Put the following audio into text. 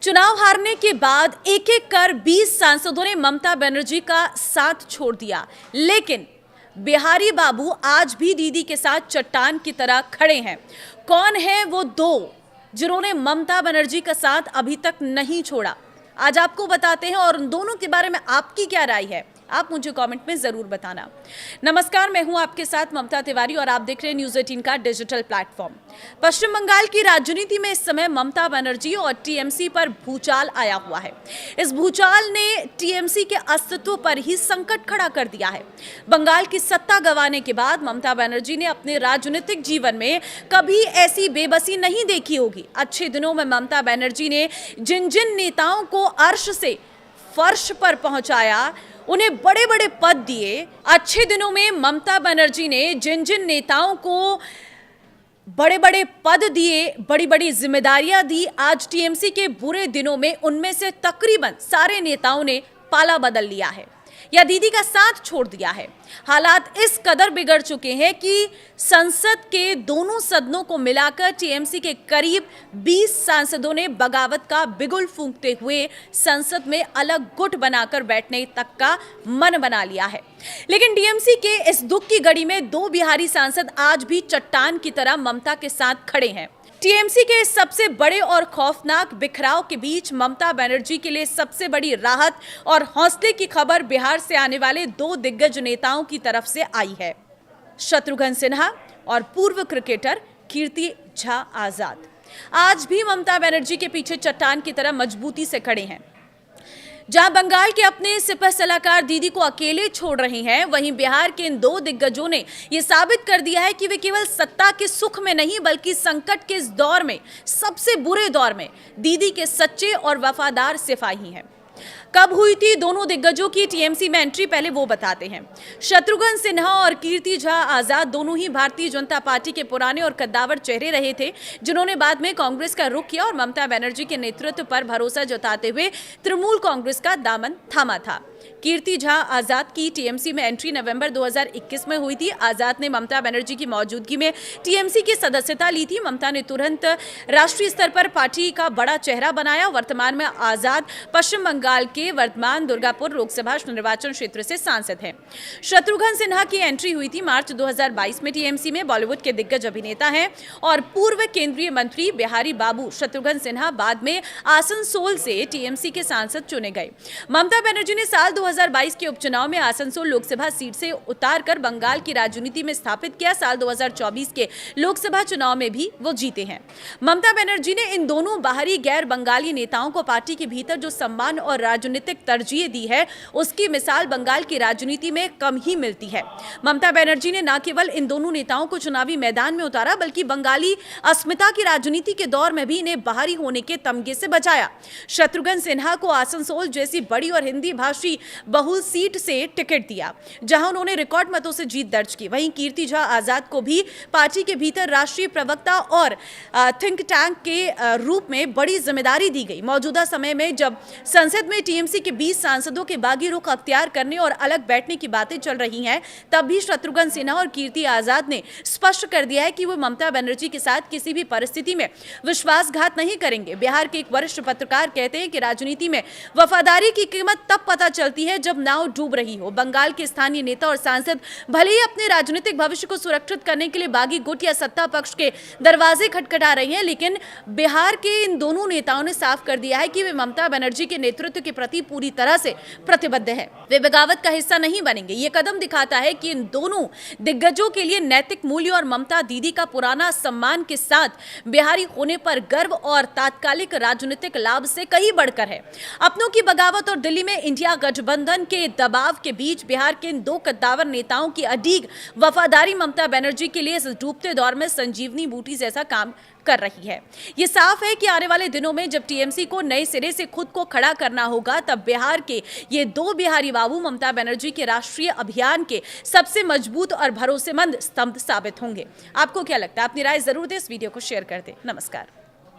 चुनाव हारने के बाद एक एक कर 20 सांसदों ने ममता बनर्जी का साथ छोड़ दिया, लेकिन बिहारी बाबू आज भी दीदी के साथ चट्टान की तरह खड़े हैं। कौन है वो दो जिन्होंने ममता बनर्जी का साथ अभी तक नहीं छोड़ा, आज आपको बताते हैं और उन दोनों के बारे में आपकी क्या राय है, आप मुझे कमेंट में जरूर बताना। नमस्कार, मैं हूं आपके साथ ममता तिवारी और आप देख रहे हैं न्यूज़ 18 का डिजिटल प्लेटफॉर्म। पश्चिम बंगाल की राजनीति में इस समय ममता बनर्जी और टीएमसी पर भूचाल आया हुआ है। इस भूचाल ने टीएमसी के अस्तित्व पर ही संकट खड़ा कर दिया है। बंगाल की सत्ता गंवाने के बाद ममता बनर्जी ने अपने राजनीतिक जीवन में कभी ऐसी बेबसी नहीं देखी होगी। अच्छे दिनों में ममता बनर्जी ने जिन जिन नेताओं को अर्श से फर्श पर पहुंचाया, उन्हें बड़े बड़े पद दिए। अच्छे दिनों में ममता बनर्जी ने जिन जिन नेताओं को बड़े बड़े पद दिए, बड़ी बड़ी जिम्मेदारियां दी, आज टीएमसी के बुरे दिनों में उनमें से तकरीबन सारे नेताओं ने पाला बदल लिया है या दीदी का साथ छोड़ दिया है। हालात इस कदर बिगड़ चुके हैं कि संसद के दोनों सदनों को मिलाकर टीएमसी के करीब 20 सांसदों ने बगावत का बिगुल फूंकते हुए संसद में अलग गुट बनाकर बैठने तक का मन बना लिया है। लेकिन टीएमसी के इस दुख की घड़ी में दो बिहारी सांसद आज भी चट्टान की तरह ममता के साथ खड़े हैं। टीएमसी के सबसे बड़े और खौफनाक बिखराव के बीच ममता बनर्जी के लिए सबसे बड़ी राहत और हौसले की खबर बिहार से आने वाले दो दिग्गज नेताओं की तरफ से आई है, शत्रुघ्न सिन्हा और पूर्व क्रिकेटर कीर्ति झा आजाद। आज भी ममता बनर्जी के पीछे चट्टान की तरह मजबूती से खड़े हैं। जहां बंगाल के अपने सिपह सलाहकार दीदी को अकेले छोड़ रहे हैं, वहीं बिहार के इन दो दिग्गजों ने यह साबित कर दिया है कि वे केवल सत्ता के सुख में नहीं बल्कि संकट के इस दौर में, सबसे बुरे दौर में दीदी के सच्चे और वफादार सिपाही हैं। कब हुई थी दोनों दिग्गजों की टीएमसी में एंट्री, पहले वो बताते हैं। शत्रुघ्न सिन्हा और कीर्ति झा आजाद दोनों ही भारतीय जनता पार्टी के पुराने और कद्दावर चेहरे रहे थे, जिन्होंने बाद में कांग्रेस का रुख किया और ममता बनर्जी के नेतृत्व पर भरोसा जताते हुए तृणमूल कांग्रेस का दामन थामा था। कीर्ति झा आजाद की टीएमसी में एंट्री नवंबर 2021 में हुई थी। आजाद ने ममता बनर्जी की मौजूदगी में टीएमसी की सदस्यता ली थी। ममता ने तुरंत राष्ट्रीय स्तर पर पार्टी का बड़ा चेहरा बनाया। वर्तमान में आजाद पश्चिम बंगाल के वर्धमान दुर्गापुर लोकसभा निर्वाचन क्षेत्र से सांसद हैं। शत्रुघ्न सिन्हा की एंट्री हुई थी मार्च 2022 में टीएमसी में। बॉलीवुड के दिग्गज अभिनेता हैं और पूर्व केंद्रीय मंत्री बिहारी बाबू शत्रुघ्न सिन्हा बाद में आसनसोल से टीएमसी के सांसद चुने गए। ममता बनर्जी ने साल 2022 के उपचुनाव में आसनसोल लोकसभा सीट से उतारकर बंगाल की राजनीति में स्थापित किया। साल 2024 के लोकसभा चुनाव में भी वो जीते हैं। ममता बनर्जी ने इन दोनों बाहरी गैर बंगाली नेताओं को पार्टी के भीतर जो सम्मान और राजनीतिक तरजीह दी है, उसकी मिसाल बंगाल की राजनीति में कम ही मिलती है। ममता बनर्जी ने न केवल इन दोनों नेताओं को चुनावी मैदान में उतारा, बल्कि बंगाली अस्मिता की राजनीति के दौर में भी इन्हें बाहरी होने के तमगे से बचाया। शत्रुघ्न सिन्हा को आसनसोल जैसी बड़ी और हिंदी भाषी बहुल सीट से टिकट दिया, जहां उन्होंने रिकॉर्ड मतों से जीत दर्ज की। वहीं कीर्ति झा आजाद को भी पार्टी के भीतर राष्ट्रीय प्रवक्ता और थिंक टैंक के रूप में बड़ी जिम्मेदारी दी गई। मौजूदा समय में जब संसद में टीएमसी के 20 सांसदों के बागी रुख अख्तियार करने और अलग बैठने की बातें चल रही हैं, तब भी शत्रुघ्न सिन्हा और कीर्ति आजाद ने स्पष्ट कर दिया है कि वो ममता बनर्जी के साथ किसी भी परिस्थिति में विश्वासघात नहीं करेंगे। बिहार के एक वरिष्ठ पत्रकार कहते हैं कि राजनीति में वफादारी की कीमत तब पता चलती है जब नाव डूब रही हो। बंगाल के स्थानीय नेता और सांसद भले ही अपने राजनीतिक भविष्य को सुरक्षित करने के लिए बागी गुट या सत्ता पक्ष के दरवाजे खटखटा रहे हैं, लेकिन बिहार के इन दोनों नेताओं ने साफ कर दिया है कि वे ममता बनर्जी के नेतृत्व के प्रति पूरी तरह से प्रतिबद्ध हैं। वे बगावत का हिस्सा नहीं बनेंगे। ये कदम दिखाता है कि इन दोनों दिग्गजों के लिए नैतिक मूल्य और ममता दीदी का पुराना सम्मान के साथ बिहारी होने पर गर्व और तात्कालिक राजनीतिक लाभ से कहीं बढ़कर है। अपनों की बगावत और दिल्ली में इंडिया गठबंधन के दबाव के बीच बिहार के इन दो कद्दावर नेताओं की अडीग वफादारी ममता बनर्जी के लिए इस डूबते दौर में संजीवनी बूटी जैसा काम कर रही है। ये साफ है कि आने वाले दिनों में जब टीएमसी को नए सिरे से खुद को खड़ा करना होगा, तब बिहार के ये दो बिहारी बाबू ममता बनर्जी के राष्ट्रीय अभियान के सबसे मजबूत और भरोसेमंद स्तंभ साबित होंगे। आपको क्या लगता है? अपनी राय जरूर दें, इस वीडियो को शेयर कर दें। नमस्कार।